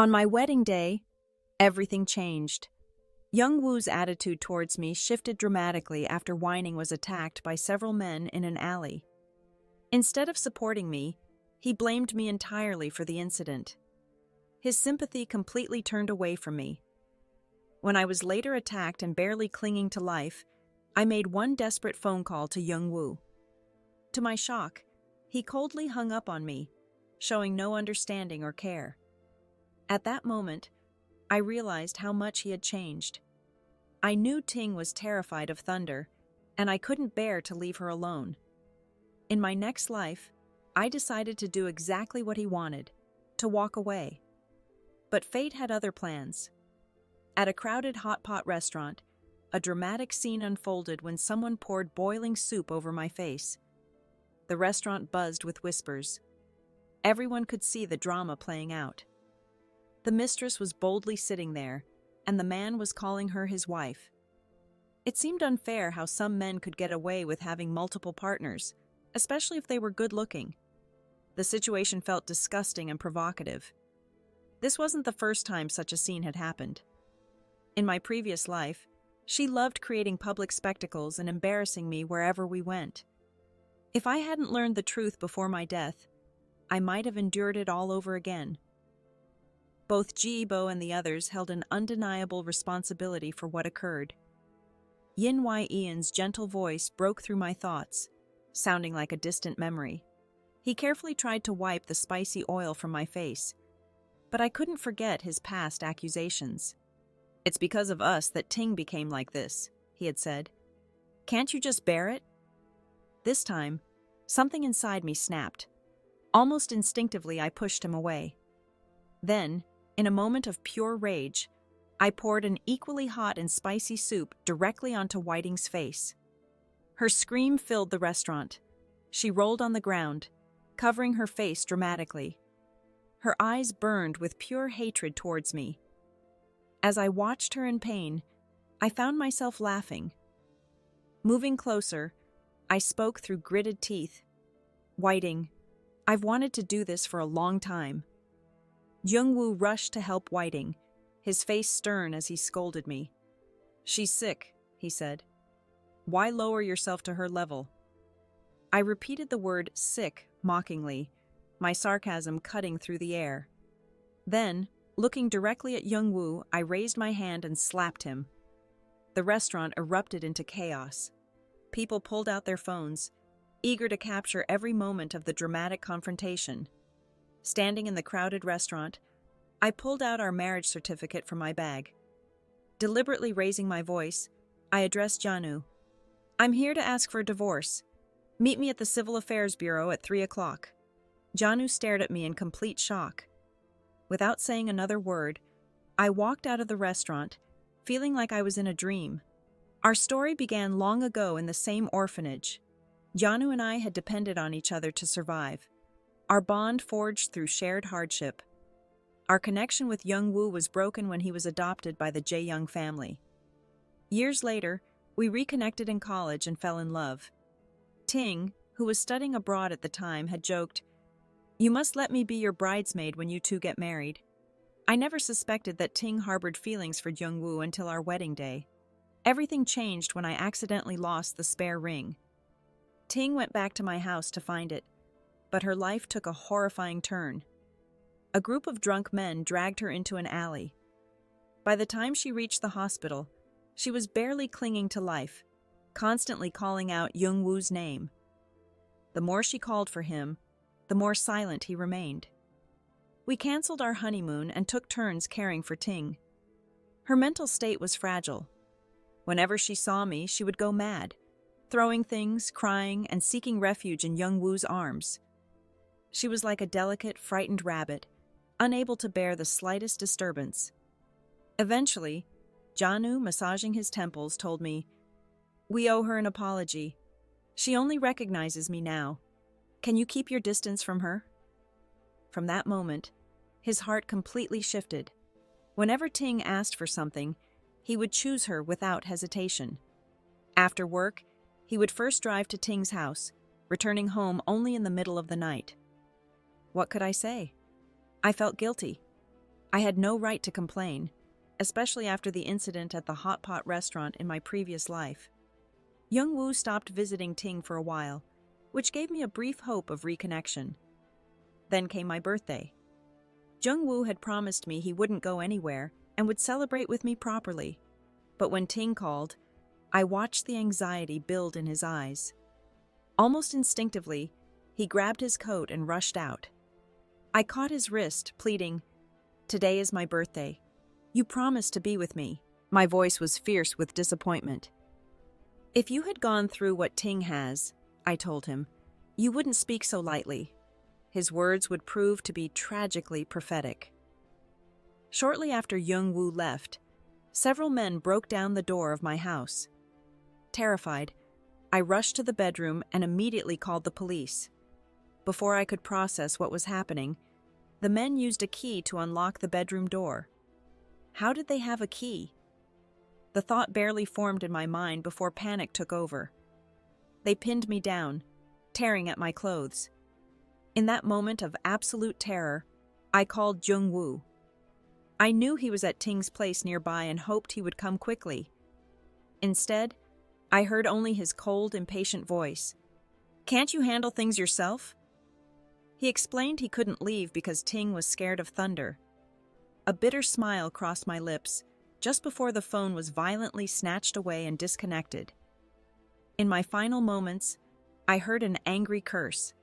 On my wedding day, everything changed. Young Woo's attitude towards me shifted dramatically after Whining was attacked by several men in an alley. Instead of supporting me, he blamed me entirely for the incident. His sympathy completely turned away from me. When I was later attacked and barely clinging to life, I made one desperate phone call to Young Woo. To my shock, he coldly hung up on me, showing no understanding or care. At that moment, I realized how much he had changed. I knew Ting was terrified of thunder, and I couldn't bear to leave her alone. In my next life, I decided to do exactly what he wanted, to walk away. But fate had other plans. At a crowded hot pot restaurant, a dramatic scene unfolded when someone poured boiling soup over my face. The restaurant buzzed with whispers. Everyone could see the drama playing out. The mistress was boldly sitting there, and the man was calling her his wife. It seemed unfair how some men could get away with having multiple partners, especially if they were good-looking. The situation felt disgusting and provocative. This wasn't the first time such a scene had happened. In my previous life, she loved creating public spectacles and embarrassing me wherever we went. If I hadn't learned the truth before my death, I might have endured it all over again. Both Jibo and the others held an undeniable responsibility for what occurred. Yin Wei Ian's gentle voice broke through my thoughts, sounding like a distant memory. He carefully tried to wipe the spicy oil from my face, but I couldn't forget his past accusations. "It's because of us that Ting became like this," he had said. "Can't you just bear it?" This time, something inside me snapped. Almost instinctively, I pushed him away. Then, in a moment of pure rage, I poured an equally hot and spicy soup directly onto Whiting's face. Her scream filled the restaurant. She rolled on the ground, covering her face dramatically. Her eyes burned with pure hatred towards me. As I watched her in pain, I found myself laughing. Moving closer, I spoke through gritted teeth. "Whiting, I've wanted to do this for a long time." Jung-woo rushed to help Whiting, his face stern as he scolded me. "She's sick," he said. "Why lower yourself to her level?" I repeated the word sick mockingly, my sarcasm cutting through the air. Then, looking directly at Jung-woo, I raised my hand and slapped him. The restaurant erupted into chaos. People pulled out their phones, eager to capture every moment of the dramatic confrontation. Standing in the crowded restaurant, I pulled out our marriage certificate from my bag. Deliberately raising my voice, I addressed Janu. "I'm here to ask for a divorce. Meet me at the Civil Affairs Bureau at 3 o'clock. Janu stared at me in complete shock. Without saying another word, I walked out of the restaurant, feeling like I was in a dream. Our story began long ago in the same orphanage. Janu and I had depended on each other to survive. Our bond forged through shared hardship. Our connection with Jung-woo was broken when he was adopted by the Jae-young family. Years later, we reconnected in college and fell in love. Ting, who was studying abroad at the time, had joked, "You must let me be your bridesmaid when you two get married." I never suspected that Ting harbored feelings for Jung-woo until our wedding day. Everything changed when I accidentally lost the spare ring. Ting went back to my house to find it, but her life took a horrifying turn. A group of drunk men dragged her into an alley. By the time she reached the hospital, she was barely clinging to life, constantly calling out Jung-woo's name. The more she called for him, the more silent he remained. We canceled our honeymoon and took turns caring for Ting. Her mental state was fragile. Whenever she saw me, she would go mad, throwing things, crying, and seeking refuge in Jung-woo's arms. She was like a delicate, frightened rabbit, unable to bear the slightest disturbance. Eventually, Janu, massaging his temples, told me, "We owe her an apology. She only recognizes me now. Can you keep your distance from her?" From that moment, his heart completely shifted. Whenever Ting asked for something, he would choose her without hesitation. After work, he would first drive to Ting's house, returning home only in the middle of the night. What could I say? I felt guilty. I had no right to complain, especially after the incident at the hot pot restaurant in my previous life. Young Woo stopped visiting Ting for a while, which gave me a brief hope of reconnection. Then came my birthday. Jung Woo had promised me he wouldn't go anywhere and would celebrate with me properly. But when Ting called, I watched the anxiety build in his eyes. Almost instinctively, he grabbed his coat and rushed out. I caught his wrist, pleading, "Today is my birthday. You promised to be with me." My voice was fierce with disappointment. "If you had gone through what Ting has," I told him, "you wouldn't speak so lightly." His words would prove to be tragically prophetic. Shortly after Young Woo left, several men broke down the door of my house. Terrified, I rushed to the bedroom and immediately called the police. Before I could process what was happening, the men used a key to unlock the bedroom door. How did they have a key? The thought barely formed in my mind before panic took over. They pinned me down, tearing at my clothes. In that moment of absolute terror, I called Jung Woo. I knew he was at Ting's place nearby and hoped he would come quickly. Instead, I heard only his cold, impatient voice. "Can't you handle things yourself?" He explained he couldn't leave because Ting was scared of thunder. A bitter smile crossed my lips just before the phone was violently snatched away and disconnected. In my final moments, I heard an angry curse.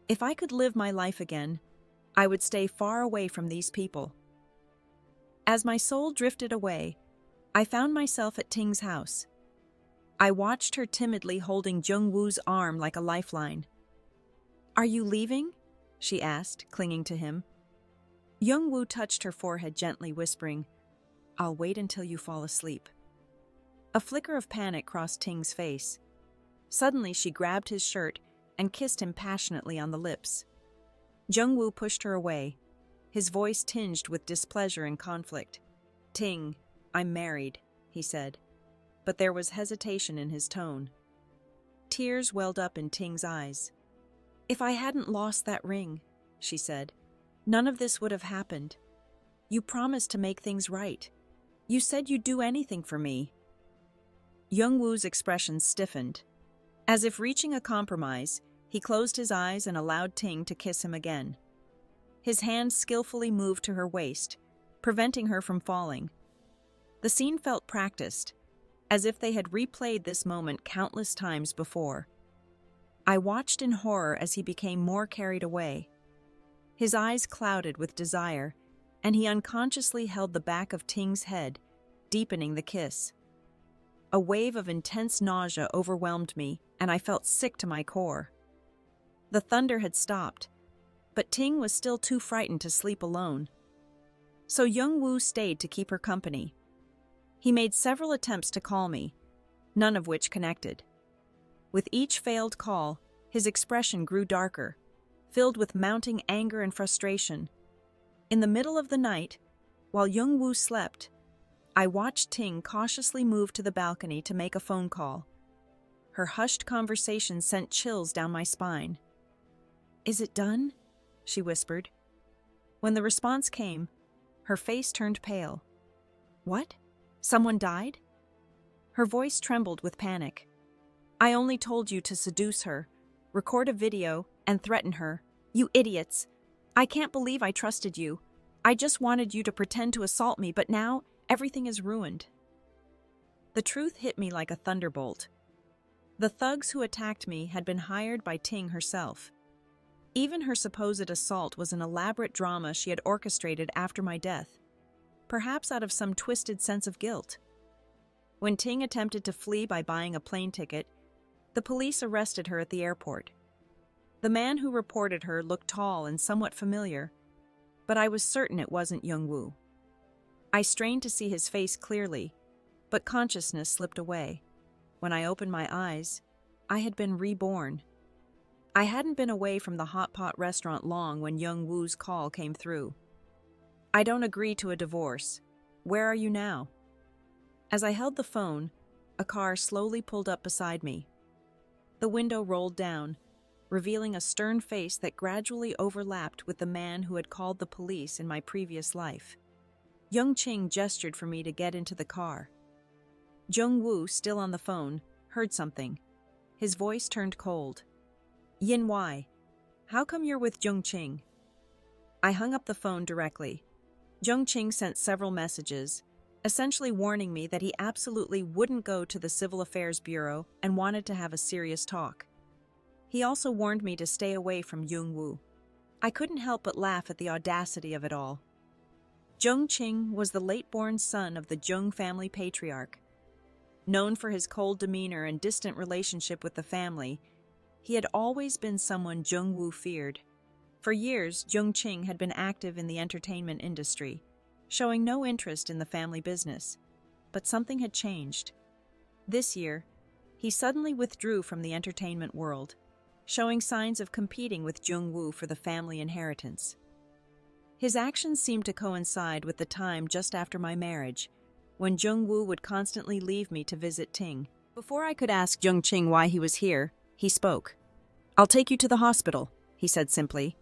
If I could live my life again, I would stay far away from these people. As my soul drifted away, I found myself at Ting's house. I watched her timidly holding Jung Woo's arm like a lifeline. "Are you leaving?" she asked, clinging to him. Jung Woo touched her forehead gently, whispering, "I'll wait until you fall asleep." A flicker of panic crossed Ting's face. Suddenly she grabbed his shirt and kissed him passionately on the lips. Jung Woo pushed her away, his voice tinged with displeasure and conflict. "Ting, I'm married," he said, but there was hesitation in his tone. Tears welled up in Ting's eyes. "If I hadn't lost that ring," she said, "none of this would have happened. You promised to make things right. You said you'd do anything for me." Jung Woo's expression stiffened. As if reaching a compromise, he closed his eyes and allowed Ting to kiss him again. His hand skillfully moved to her waist, preventing her from falling. The scene felt practiced, as if they had replayed this moment countless times before. I watched in horror as he became more carried away. His eyes clouded with desire, and he unconsciously held the back of Ting's head, deepening the kiss. A wave of intense nausea overwhelmed me, and I felt sick to my core. The thunder had stopped, but Ting was still too frightened to sleep alone. So Jung Woo stayed to keep her company. He made several attempts to call me, none of which connected. With each failed call, his expression grew darker, filled with mounting anger and frustration. In the middle of the night, while Jung Woo slept, I watched Ting cautiously move to the balcony to make a phone call. Her hushed conversation sent chills down my spine. "Is it done?" she whispered. When the response came, her face turned pale. "What? Someone died?" Her voice trembled with panic. "I only told you to seduce her, record a video, and threaten her. You idiots! I can't believe I trusted you. I just wanted you to pretend to assault me, but now everything is ruined." The truth hit me like a thunderbolt. The thugs who attacked me had been hired by Ting herself. Even her supposed assault was an elaborate drama she had orchestrated after my death, perhaps out of some twisted sense of guilt. When Ting attempted to flee by buying a plane ticket, the police arrested her at the airport. The man who reported her looked tall and somewhat familiar, but I was certain it wasn't Jung Woo. I strained to see his face clearly, but consciousness slipped away. When I opened my eyes, I had been reborn. I hadn't been away from the hot pot restaurant long when Jung Woo's call came through. "I don't agree to a divorce. Where are you now?" As I held the phone, a car slowly pulled up beside me. The window rolled down, revealing a stern face that gradually overlapped with the man who had called the police in my previous life. Young Qing gestured for me to get into the car. Jung Woo, still on the phone, heard something. His voice turned cold. "Yin Wei, how come you're with Jung Qing?" I hung up the phone directly. Jung Qing sent several messages, essentially warning me that he absolutely wouldn't go to the Civil Affairs Bureau and wanted to have a serious talk. He also warned me to stay away from Jung Woo. I couldn't help but laugh at the audacity of it all. Jung Qing was the late-born son of the Jung family patriarch. Known for his cold demeanor and distant relationship with the family, he had always been someone Jung Woo feared. For years, Jung Qing had been active in the entertainment industry, showing no interest in the family business. But something had changed. This year, he suddenly withdrew from the entertainment world, showing signs of competing with Jung Woo for the family inheritance. His actions seemed to coincide with the time just after my marriage, when Jung Woo would constantly leave me to visit Ting. Before I could ask Jung Qing why he was here, he spoke. "I'll take you to the hospital," he said simply.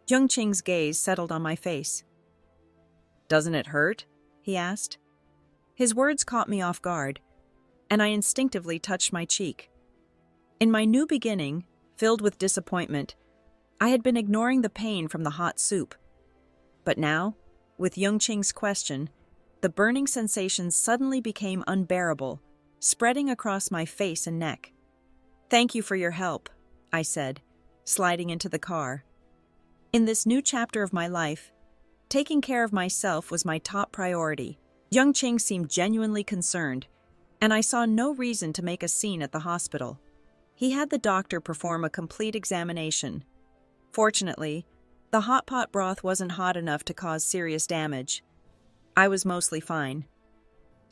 Jung Qing's gaze settled on my face. "Doesn't it hurt?" he asked. His words caught me off guard, and I instinctively touched my cheek. In my new beginning, filled with disappointment, I had been ignoring the pain from the hot soup. But now, with Jung Qing's question, the burning sensation suddenly became unbearable, spreading across my face and neck. "Thank you for your help," I said, sliding into the car. In this new chapter of my life, taking care of myself was my top priority. Jung Qing seemed genuinely concerned, and I saw no reason to make a scene at the hospital. He had the doctor perform a complete examination. Fortunately, the hot pot broth wasn't hot enough to cause serious damage. I was mostly fine.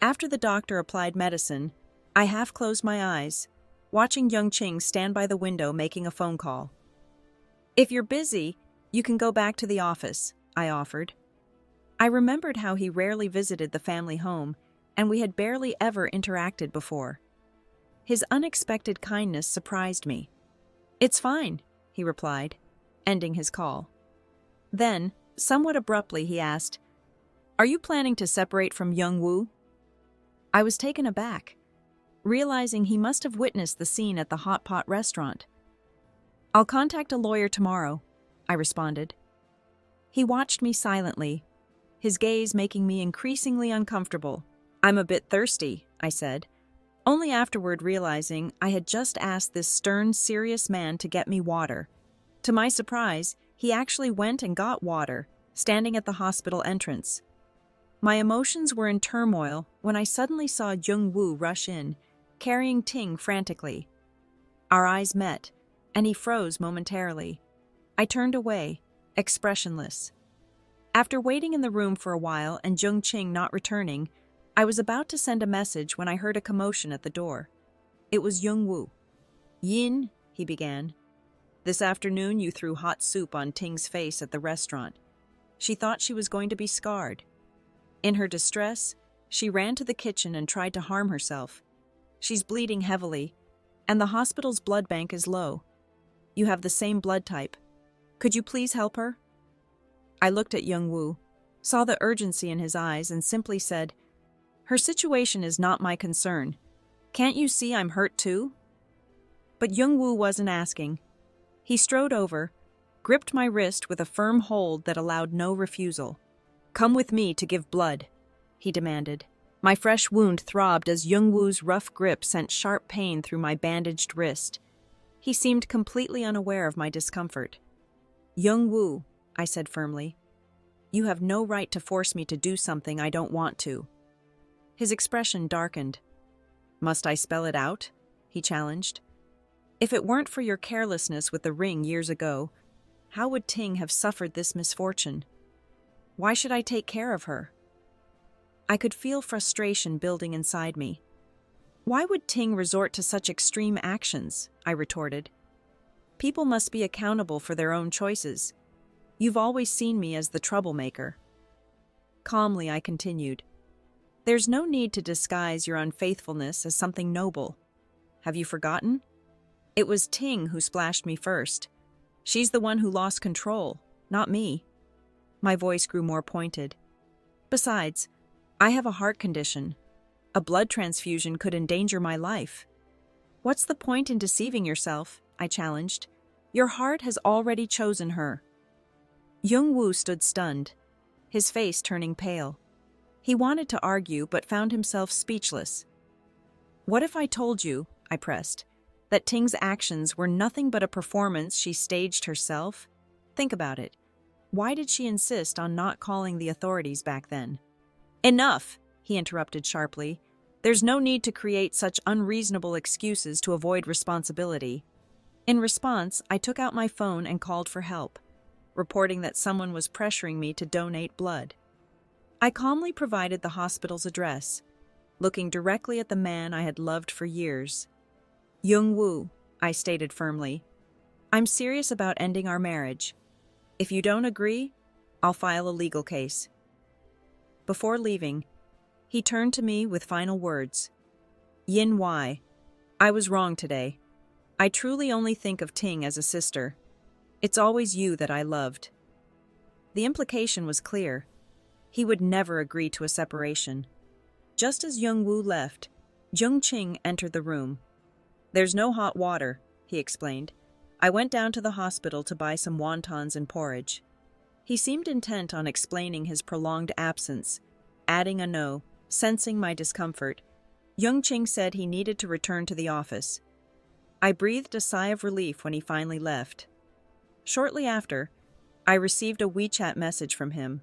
After the doctor applied medicine, I half closed my eyes, watching Jung Qing stand by the window making a phone call. "If you're busy, you can go back to the office," I offered. I remembered how he rarely visited the family home, and we had barely ever interacted before. His unexpected kindness surprised me. "It's fine," he replied, ending his call. Then, somewhat abruptly, he asked, "Are you planning to separate from Jung Woo?" I was taken aback, realizing he must have witnessed the scene at the hot pot restaurant. "I'll contact a lawyer tomorrow," I responded. He watched me silently, his gaze making me increasingly uncomfortable. "I'm a bit thirsty," I said, only afterward realizing I had just asked this stern, serious man to get me water. To my surprise, he actually went and got water, standing at the hospital entrance. My emotions were in turmoil when I suddenly saw Jung Woo rush in, carrying Ting frantically. Our eyes met, and he froze momentarily. I turned away, expressionless. After waiting in the room for a while and Jung Qing not returning, I was about to send a message when I heard a commotion at the door. It was Jung Woo. "Yin," he began. "This afternoon you threw hot soup on Ting's face at the restaurant. She thought she was going to be scarred. In her distress, she ran to the kitchen and tried to harm herself. She's bleeding heavily, and the hospital's blood bank is low. You have the same blood type. Could you please help her?" I looked at Jung Woo, saw the urgency in his eyes, and simply said, "Her situation is not my concern. Can't you see I'm hurt too?" But Jung Woo wasn't asking. He strode over, gripped my wrist with a firm hold that allowed no refusal. "Come with me to give blood," he demanded. My fresh wound throbbed as Jung Woo's rough grip sent sharp pain through my bandaged wrist. He seemed completely unaware of my discomfort. "Jung Woo," I said firmly, "you have no right to force me to do something I don't want to." His expression darkened. "Must I spell it out?" he challenged. "If it weren't for your carelessness with the ring years ago, how would Ting have suffered this misfortune? Why should I take care of her?" I could feel frustration building inside me. "Why would Ting resort to such extreme actions?" I retorted. "People must be accountable for their own choices. You've always seen me as the troublemaker." Calmly, I continued, "There's no need to disguise your unfaithfulness as something noble. Have you forgotten? It was Ting who splashed me first. She's the one who lost control, not me. My voice grew more pointed. Besides, I have a heart condition. A blood transfusion could endanger my life. What's the point in deceiving yourself? I challenged. Your heart has already chosen her. Jung-woo stood stunned, his face turning pale. He wanted to argue but found himself speechless. What if I told you, I pressed, that Ting's actions were nothing but a performance she staged herself? Think about it. Why did she insist on not calling the authorities back then? Enough, he interrupted sharply. There's no need to create such unreasonable excuses to avoid responsibility. In response, I took out my phone and called for help, reporting that someone was pressuring me to donate blood. I calmly provided the hospital's address, looking directly at the man I had loved for years. Jung-woo, I stated firmly, I'm serious about ending our marriage. If you don't agree, I'll file a legal case. Before leaving, he turned to me with final words. Yin Wai, I was wrong today. I truly only think of Ting as a sister. It's always you that I loved. The implication was clear. He would never agree to a separation. Just as Jung-woo left, Jung-ching entered the room. There's no hot water, he explained. I went down to the hospital to buy some wontons and porridge. He seemed intent on explaining his prolonged absence, adding a no, sensing my discomfort. Jung-ching said he needed to return to the office. I breathed a sigh of relief when he finally left. Shortly after, I received a WeChat message from him,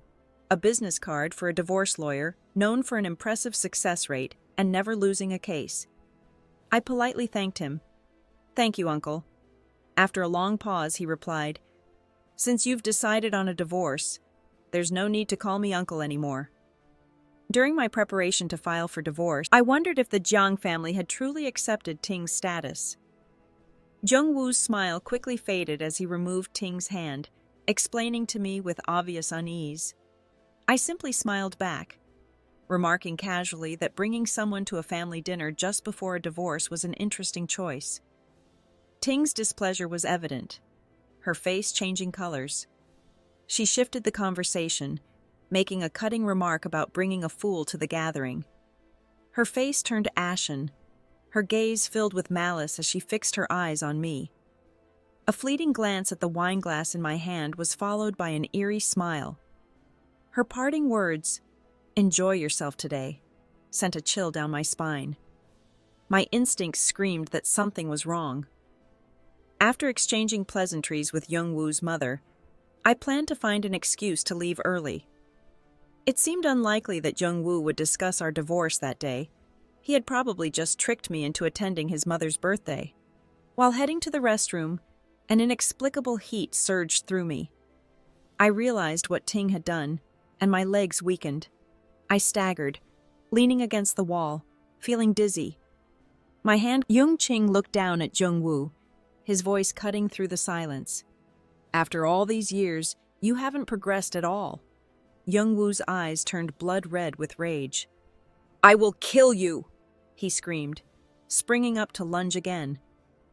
a business card for a divorce lawyer known for an impressive success rate and never losing a case. I politely thanked him. Thank you, Uncle. After a long pause, he replied, Since you've decided on a divorce, there's no need to call me Uncle anymore. During my preparation to file for divorce, I wondered if the Jiang family had truly accepted Ting's status. Jung-woo's smile quickly faded as he removed Ting's hand, explaining to me with obvious unease. I simply smiled back, remarking casually that bringing someone to a family dinner just before a divorce was an interesting choice. Ting's displeasure was evident, her face changing colors. She shifted the conversation, making a cutting remark about bringing a fool to the gathering. Her face turned ashen, her gaze filled with malice as she fixed her eyes on me. A fleeting glance at the wine glass in my hand was followed by an eerie smile. Her parting words, "Enjoy yourself today," sent a chill down my spine. My instincts screamed that something was wrong. After exchanging pleasantries with Jung-woo's mother, I planned to find an excuse to leave early. It seemed unlikely that Jung-woo would discuss our divorce that day. He had probably just tricked me into attending his mother's birthday. While heading to the restroom, an inexplicable heat surged through me. I realized what Ting had done, and my legs weakened. I staggered, leaning against the wall, feeling dizzy. My hand, Jung-ching looked down at Jung-woo, his voice cutting through the silence. After all these years, you haven't progressed at all. Jung-woo's eyes turned blood red with rage. I will kill you, he screamed, springing up to lunge again.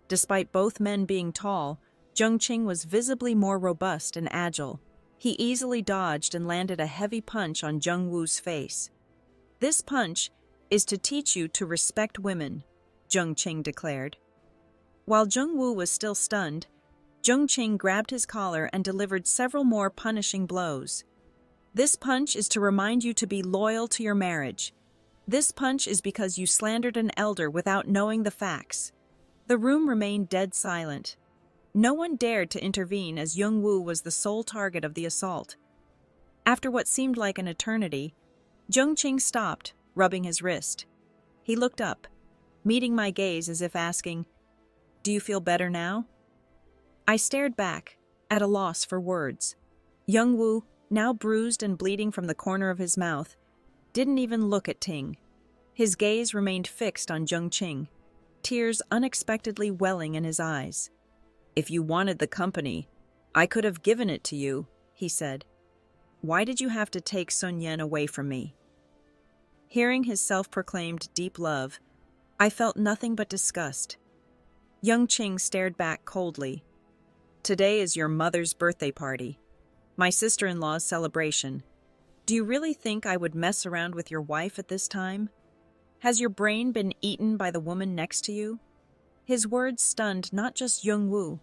Despite both men being tall, Jung-ching was visibly more robust and agile. He easily dodged and landed a heavy punch on Jung-woo's face. This punch is to teach you to respect women, Jung-ching declared. While Jung-woo was still stunned, Jung-ching grabbed his collar and delivered several more punishing blows. This punch is to remind you to be loyal to your marriage. This punch is because you slandered an elder without knowing the facts. The room remained dead silent. No one dared to intervene as Jung-woo was the sole target of the assault. After what seemed like an eternity, Jung-ching stopped, rubbing his wrist. He looked up, meeting my gaze as if asking, "Do you feel better now?" I stared back, at a loss for words. Jung-woo, now bruised and bleeding from the corner of his mouth, didn't even look at Ting. His gaze remained fixed on Jung-ching, tears unexpectedly welling in his eyes. "If you wanted the company, I could have given it to you," he said. "Why did you have to take Sun Yan away from me?" Hearing his self-proclaimed deep love, I felt nothing but disgust. Young Qing stared back coldly. Today is your mother's birthday party. My sister-in-law's celebration. Do you really think I would mess around with your wife at this time? Has your brain been eaten by the woman next to you? His words stunned not just Yongwu,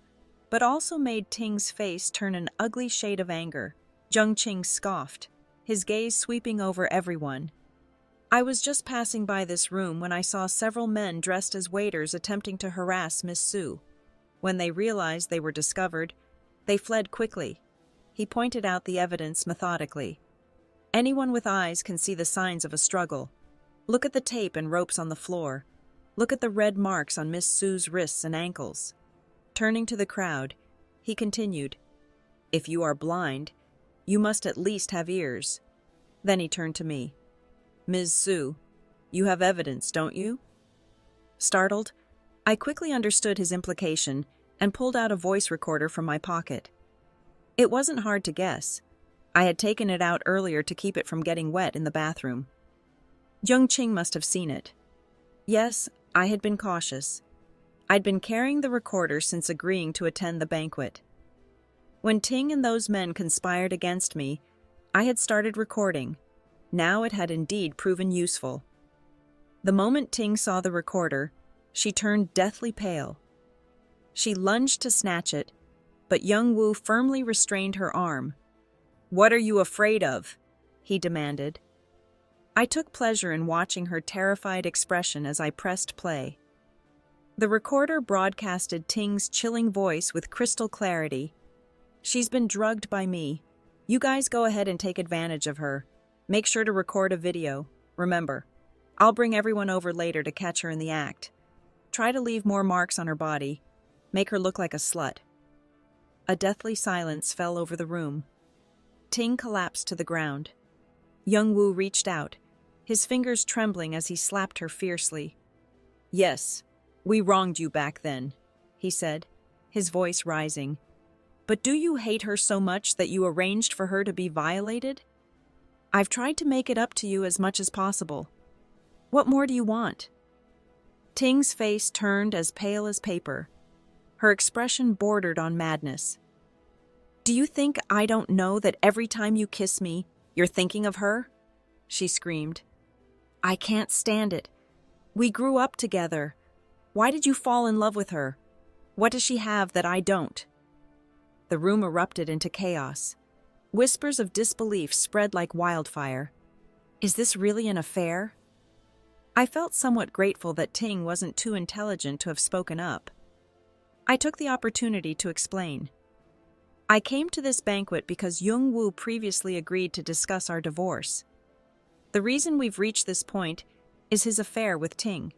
but also made Ting's face turn an ugly shade of anger. Young Qing scoffed, his gaze sweeping over everyone. I was just passing by this room when I saw several men dressed as waiters attempting to harass Miss Su. When they realized they were discovered, they fled quickly. He pointed out the evidence methodically. Anyone with eyes can see the signs of a struggle. Look at the tape and ropes on the floor. Look at the red marks on Miss Su's wrists and ankles. Turning to the crowd, he continued, "If you are blind, you must at least have ears." Then he turned to me. "Ms. Su, you have evidence, don't you?" Startled, I quickly understood his implication and pulled out a voice recorder from my pocket. It wasn't hard to guess. I had taken it out earlier to keep it from getting wet in the bathroom. Young Qing must have seen it. Yes, I had been cautious. I'd been carrying the recorder since agreeing to attend the banquet. When Ting and those men conspired against me, I had started recording. Now it had indeed proven useful. The moment Ting saw the recorder, she turned deathly pale. She lunged to snatch it, but Yongwu firmly restrained her arm. "What are you afraid of?" he demanded. I took pleasure in watching her terrified expression as I pressed play. The recorder broadcasted Ting's chilling voice with crystal clarity. "She's been drugged by me. You guys go ahead and take advantage of her. Make sure to record a video. Remember, I'll bring everyone over later to catch her in the act. Try to leave more marks on her body. Make her look like a slut." A deathly silence fell over the room. Ting collapsed to the ground. Yongwu reached out, his fingers trembling as he slapped her fiercely. "Yes, we wronged you back then," he said, his voice rising. "But do you hate her so much that you arranged for her to be violated? I've tried to make it up to you as much as possible. What more do you want?" Ting's face turned as pale as paper. Her expression bordered on madness. "Do you think I don't know that every time you kiss me, you're thinking of her?" she screamed. "I can't stand it. We grew up together. Why did you fall in love with her? What does she have that I don't?" The room erupted into chaos. Whispers of disbelief spread like wildfire. Is this really an affair? I felt somewhat grateful that Ting wasn't too intelligent to have spoken up. I took the opportunity to explain. I came to this banquet because Yongwu previously agreed to discuss our divorce. The reason we've reached this point is his affair with Ting.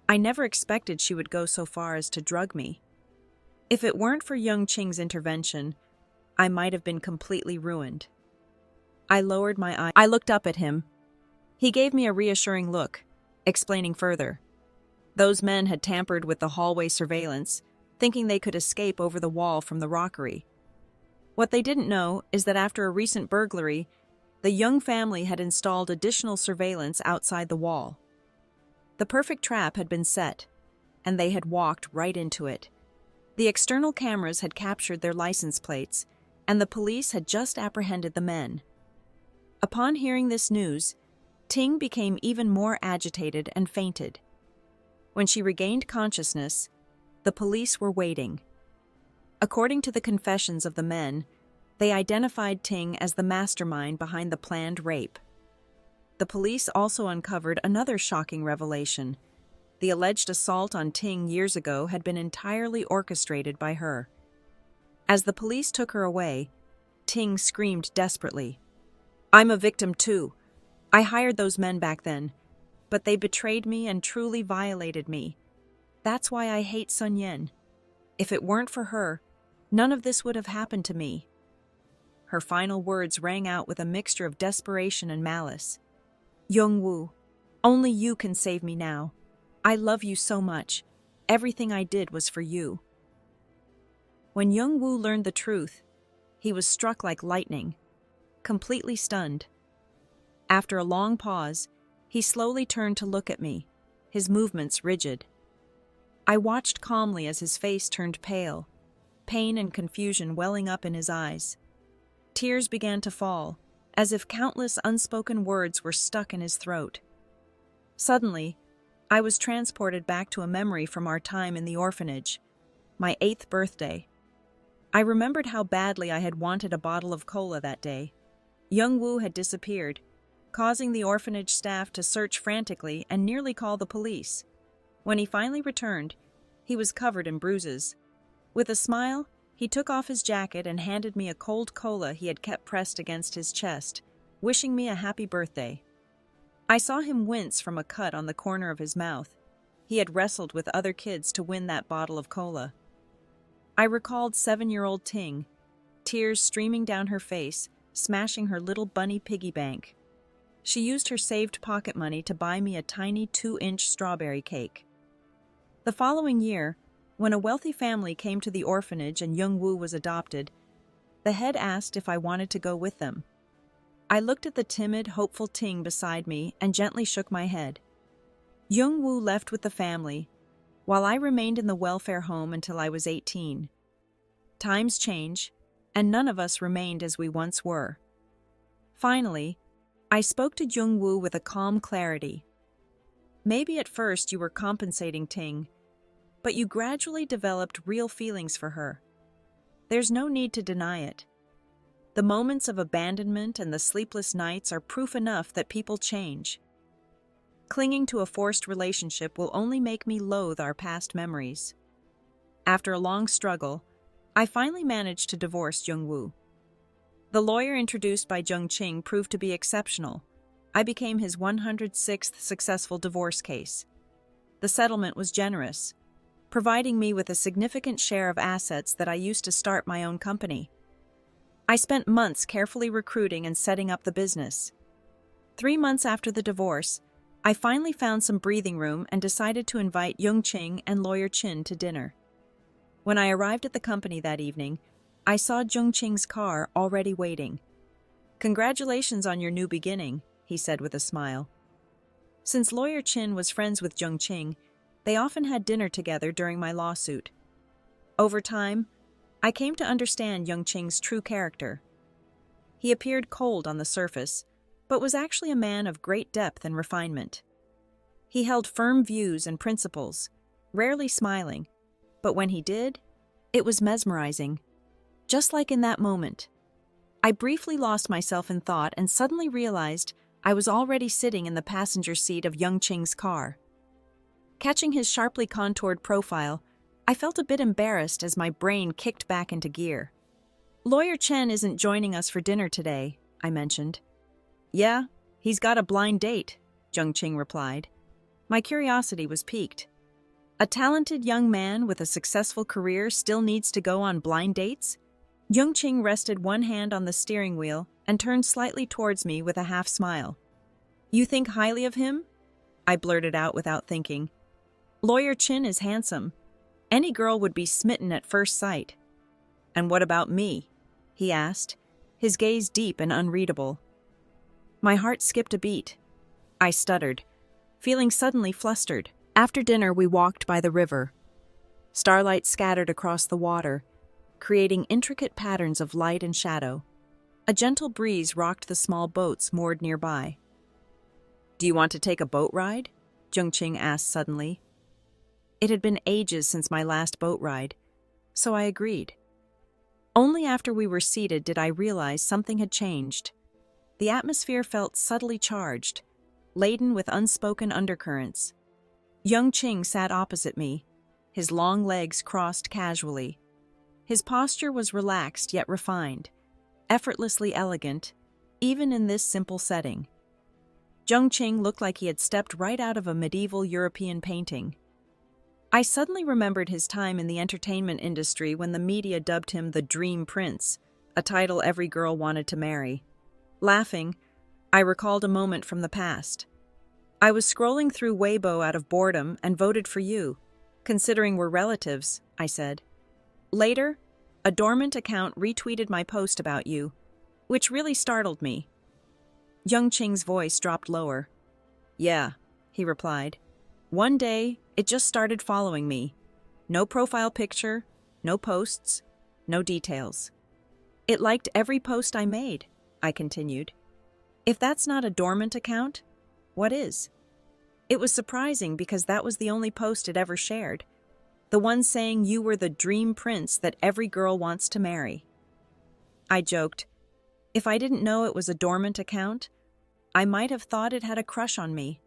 I never expected she would go so far as to drug me. If it weren't for Young Qing's intervention, I might have been completely ruined. I lowered my eye. I looked up at him. He gave me a reassuring look, explaining further. Those men had tampered with the hallway surveillance, thinking they could escape over the wall from the rockery. What they didn't know is that after a recent burglary, the Young family had installed additional surveillance outside the wall. The perfect trap had been set, and they had walked right into it. The external cameras had captured their license plates, and the police had just apprehended the men. Upon hearing this news, Ting became even more agitated and fainted. When she regained consciousness, the police were waiting. According to the confessions of the men, they identified Ting as the mastermind behind the planned rape. The police also uncovered another shocking revelation. The alleged assault on Ting years ago had been entirely orchestrated by her. As the police took her away, Ting screamed desperately, "I'm a victim too. I hired those men back then, but they betrayed me and truly violated me. That's why I hate Sun Yen. If it weren't for her, none of this would have happened to me." Her final words rang out with a mixture of desperation and malice. "Yongwu, only you can save me now. I love you so much. Everything I did was for you." When Yongwu learned the truth, he was struck like lightning, completely stunned. After a long pause, he slowly turned to look at me, his movements rigid. I watched calmly as his face turned pale, pain and confusion welling up in his eyes. Tears began to fall, as if countless unspoken words were stuck in his throat. Suddenly, I was transported back to a memory from our time in the orphanage, my 8th birthday. I remembered how badly I had wanted a bottle of cola that day. Young Woo had disappeared, causing the orphanage staff to search frantically and nearly call the police. When he finally returned, he was covered in bruises. With a smile, he took off his jacket and handed me a cold cola he had kept pressed against his chest, wishing me a happy birthday. I saw him wince from a cut on the corner of his mouth. He had wrestled with other kids to win that bottle of cola. I recalled 7-year-old Ting, tears streaming down her face, smashing her little bunny piggy bank. She used her saved pocket money to buy me a tiny 2-inch strawberry cake. The following year, when a wealthy family came to the orphanage and Young Woo was adopted, the head asked if I wanted to go with them. I looked at the timid, hopeful Ting beside me and gently shook my head. Young Woo left with the family, while I remained in the welfare home until I was 18. Times change, and none of us remained as we once were. Finally, I spoke to Jung Woo with a calm clarity. Maybe at first you were compensating Ting, but you gradually developed real feelings for her. There's no need to deny it. The moments of abandonment and the sleepless nights are proof enough that people change. Clinging to a forced relationship will only make me loathe our past memories. After a long struggle, I finally managed to divorce Jung Woo. The lawyer introduced by Jung Ching proved to be exceptional. I became his 106th successful divorce case. The settlement was generous, providing me with a significant share of assets that I used to start my own company. I spent months carefully recruiting and setting up the business. 3 months after the divorce, I finally found some breathing room and decided to invite Jung Ching and lawyer Chin to dinner. When I arrived at the company that evening, I saw Jung Ching's car already waiting. "Congratulations on your new beginning," he said with a smile. Since lawyer Chin was friends with Jung Ching, they often had dinner together during my lawsuit. Over time, I came to understand Jung Ching's true character. He appeared cold on the surface, but was actually a man of great depth and refinement. He held firm views and principles, rarely smiling, but when he did, it was mesmerizing. Just like in that moment, I briefly lost myself in thought and suddenly realized I was already sitting in the passenger seat of Jung Ching's car. Catching his sharply contoured profile, I felt a bit embarrassed as my brain kicked back into gear. "Lawyer Chen isn't joining us for dinner today," I mentioned. "Yeah, he's got a blind date," Jung Ching replied. My curiosity was piqued. A talented young man with a successful career still needs to go on blind dates? Jung Ching rested one hand on the steering wheel and turned slightly towards me with a half smile. "You think highly of him?" I blurted out without thinking. "Lawyer Chin is handsome. Any girl would be smitten at first sight." "And what about me?" he asked, his gaze deep and unreadable. My heart skipped a beat. I stuttered, feeling suddenly flustered. After dinner, we walked by the river. Starlight scattered across the water, creating intricate patterns of light and shadow. A gentle breeze rocked the small boats moored nearby. "Do you want to take a boat ride?" Jung Ching asked suddenly. It had been ages since my last boat ride, so I agreed. Only after we were seated did I realize something had changed. The atmosphere felt subtly charged, laden with unspoken undercurrents. Jung Ching sat opposite me, his long legs crossed casually. His posture was relaxed yet refined, effortlessly elegant, even in this simple setting. Jung Ching looked like he had stepped right out of a medieval European painting. I suddenly remembered his time in the entertainment industry when the media dubbed him the Dream Prince, a title every girl wanted to marry. Laughing, I recalled a moment from the past. "I was scrolling through Weibo out of boredom and voted for you, considering we're relatives," I said. Later, a dormant account retweeted my post about you, which really startled me. Jung Ching's voice dropped lower. "Yeah," he replied. "One day, It just started following me. No profile picture, no posts, no details. It liked every post I made, I continued. If that's not a dormant account, what is? It was surprising because that was the only post it ever shared. The one saying you were the dream prince that every girl wants to marry. I joked, if I didn't know it was a dormant account, I might have thought it had a crush on me.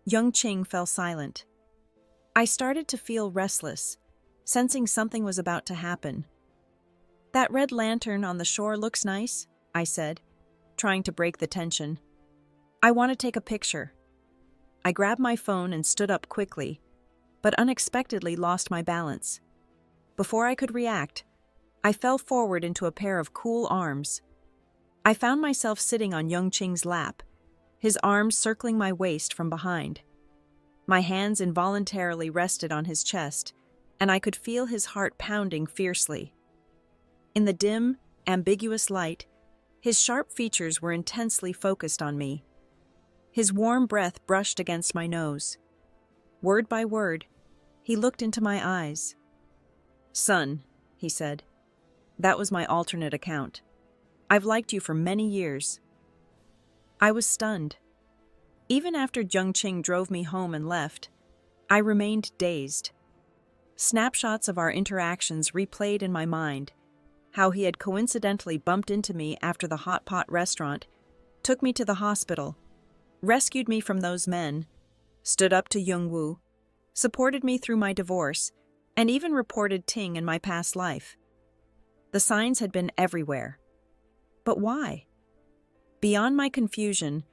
Young Qing fell silent. I started to feel restless, sensing something was about to happen. That red lantern on the shore looks nice, I said, trying to break the tension. I want to take a picture. I grabbed my phone and stood up quickly, but unexpectedly lost my balance. Before I could react, I fell forward into a pair of cool arms. I found myself sitting on Young Qing's lap, his arms circling my waist from behind. My hands involuntarily rested on his chest, and I could feel his heart pounding fiercely. In the dim, ambiguous light, his sharp features were intensely focused on me. His warm breath brushed against my nose. Word by word, he looked into my eyes. Son, he said, that was my alternate account. I've liked you for many years. I was stunned. Even after Young Qing drove me home and left, I remained dazed. Snapshots of our interactions replayed in my mind, how he had coincidentally bumped into me after the hot pot restaurant, took me to the hospital, rescued me from those men, stood up to Yongwu, supported me through my divorce, and even reported Ting in my past life. The signs had been everywhere. But why? Beyond my confusion,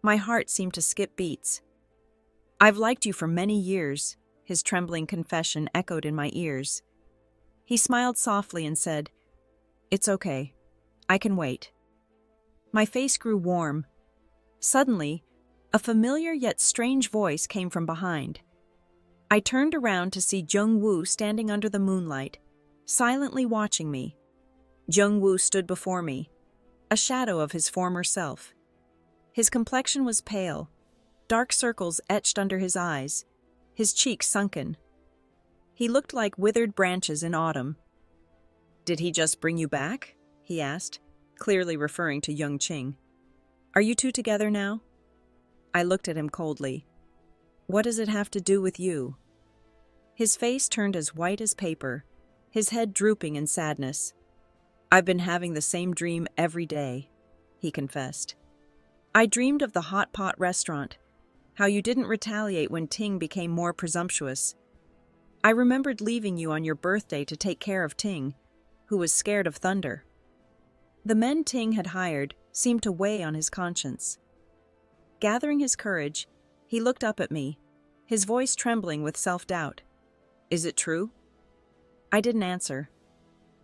my heart seemed to skip beats. I've liked you for many years, his trembling confession echoed in my ears. He smiled softly and said, It's okay. I can wait. My face grew warm. Suddenly, a familiar yet strange voice came from behind. I turned around to see Jung-woo standing under the moonlight, silently watching me. Jung-woo stood before me, a shadow of his former self. His complexion was pale, dark circles etched under his eyes, his cheeks sunken. He looked like withered branches in autumn. Did he just bring you back? He asked, clearly referring to Young Qing. Are you two together now? I looked at him coldly. What does it have to do with you? His face turned as white as paper, his head drooping in sadness. I've been having the same dream every day, he confessed. I dreamed of the hot pot restaurant, how you didn't retaliate when Ting became more presumptuous. I remembered leaving you on your birthday to take care of Ting, who was scared of thunder. The men Ting had hired seemed to weigh on his conscience. Gathering his courage, he looked up at me, his voice trembling with self-doubt. Is it true? I didn't answer.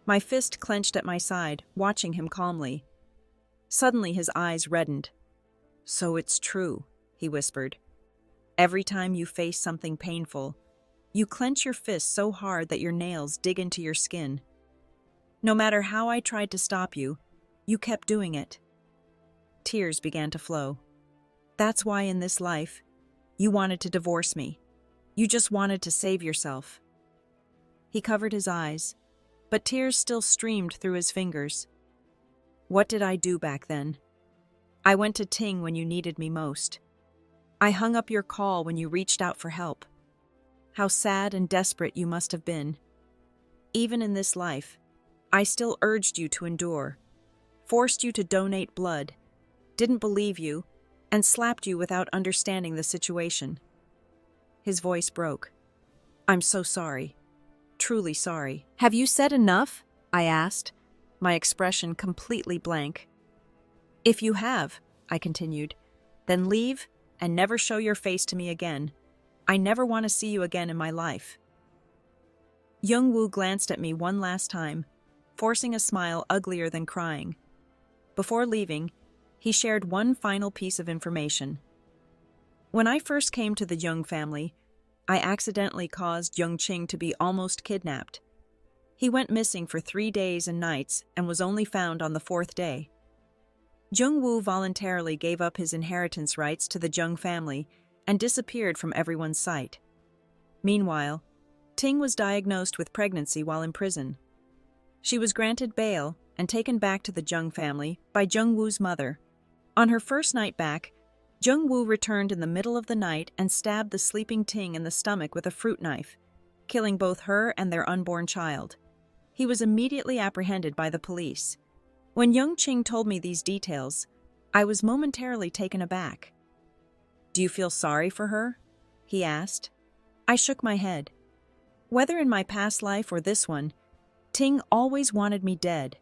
My fist clenched at my side, watching him calmly. Suddenly his eyes reddened. So it's true, he whispered. Every time you face something painful, you clench your fist so hard that your nails dig into your skin. No matter how I tried to stop you, you kept doing it. Tears began to flow. That's why in this life, you wanted to divorce me. You just wanted to save yourself. He covered his eyes, but tears still streamed through his fingers. What did I do back then? I went to Ting when you needed me most. I hung up your call when you reached out for help. How sad and desperate you must have been. Even in this life, I still urged you to endure, forced you to donate blood, didn't believe you, and slapped you without understanding the situation. His voice broke. I'm so sorry. Truly sorry. Have you said enough? I asked, my expression completely blank. If you have, I continued, then leave and never show your face to me again. I never want to see you again in my life. Young-woo glanced at me one last time, forcing a smile uglier than crying. Before leaving, he shared one final piece of information. When I first came to the Young family, I accidentally caused Young Qing to be almost kidnapped. He went missing for 3 days and nights and was only found on the 4th day. Jung-woo voluntarily gave up his inheritance rights to the Jung family and disappeared from everyone's sight. Meanwhile, Ting was diagnosed with pregnancy while in prison. She was granted bail and taken back to the Jung family by Jung-woo's mother. On her first night back, Jung-woo returned in the middle of the night and stabbed the sleeping Ting in the stomach with a fruit knife, killing both her and their unborn child. He was immediately apprehended by the police. When Young Ching told me these details, I was momentarily taken aback. "Do you feel sorry for her?" he asked. I shook my head. Whether in my past life or this one, Ting always wanted me dead.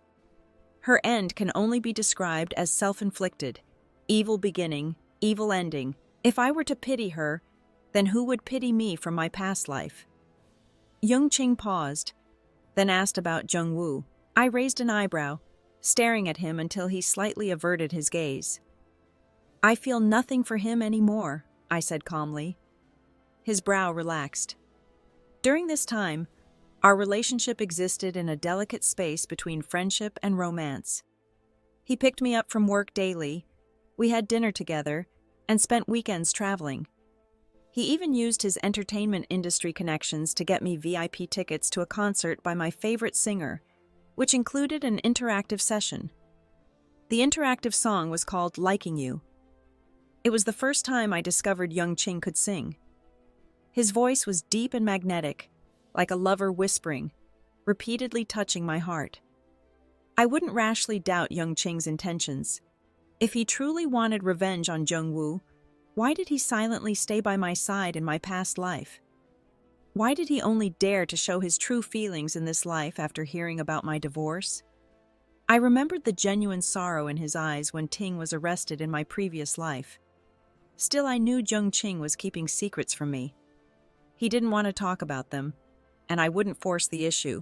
Her end can only be described as self-inflicted, evil beginning, evil ending. If I were to pity her, then who would pity me from my past life? Young Ching paused, then asked about Jung-woo. I raised an eyebrow, staring at him until he slightly averted his gaze. "I feel nothing for him anymore," I said calmly. His brow relaxed. During this time, our relationship existed in a delicate space between friendship and romance. He picked me up from work daily, we had dinner together, and spent weekends traveling. He even used his entertainment industry connections to get me VIP tickets to a concert by my favorite singer, which included an interactive session. The interactive song was called "Liking You." It was the first time I discovered Young Ching could sing. His voice was deep and magnetic, like a lover whispering, repeatedly touching my heart. I wouldn't rashly doubt Young Ching's intentions. If he truly wanted revenge on Jung-woo, why did he silently stay by my side in my past life? Why did he only dare to show his true feelings in this life after hearing about my divorce? I remembered the genuine sorrow in his eyes when Ting was arrested in my previous life. Still, I knew Young Ching was keeping secrets from me. He didn't want to talk about them, and I wouldn't force the issue.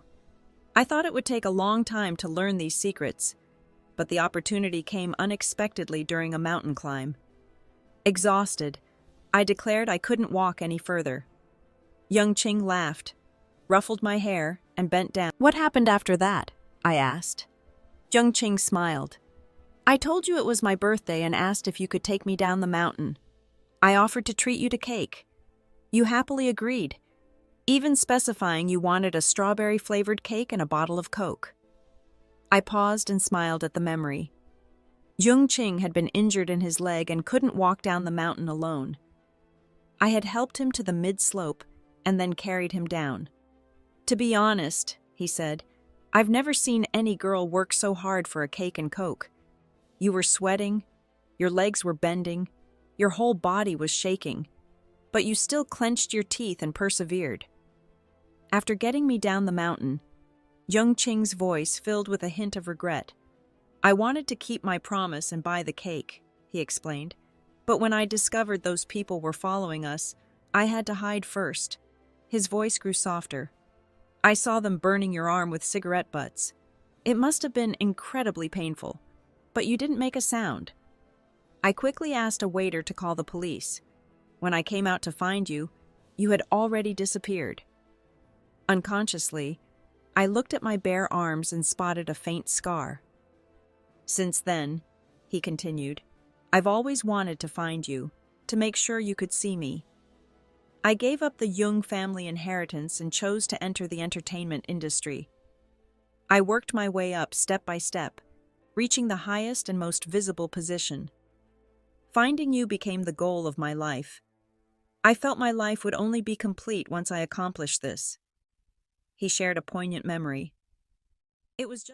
I thought it would take a long time to learn these secrets, but the opportunity came unexpectedly during a mountain climb. Exhausted, I declared I couldn't walk any further. Young Ching laughed, ruffled my hair, and bent down. "What happened after that?" I asked. Young Ching smiled. "I told you it was my birthday and asked if you could take me down the mountain. I offered to treat you to cake. You happily agreed, even specifying you wanted a strawberry-flavored cake and a bottle of Coke." I paused and smiled at the memory. Young Ching had been injured in his leg and couldn't walk down the mountain alone. I had helped him to the mid-slope and then carried him down. "To be honest," he said, "I've never seen any girl work so hard for a cake and Coke. You were sweating, your legs were bending, your whole body was shaking, but you still clenched your teeth and persevered." After getting me down the mountain, Young Ching's voice filled with a hint of regret. "I wanted to keep my promise and buy the cake," he explained, "but when I discovered those people were following us, I had to hide first." His voice grew softer. "I saw them burning your arm with cigarette butts. It must have been incredibly painful, but you didn't make a sound. I quickly asked a waiter to call the police. When I came out to find you, you had already disappeared." Unconsciously, I looked at my bare arms and spotted a faint scar. "Since then," he continued, "I've always wanted to find you, to make sure you could see me. I gave up the Jung family inheritance and chose to enter the entertainment industry. I worked my way up step by step, reaching the highest and most visible position. Finding you became the goal of my life. I felt my life would only be complete once I accomplished this." He shared a poignant memory. "It was just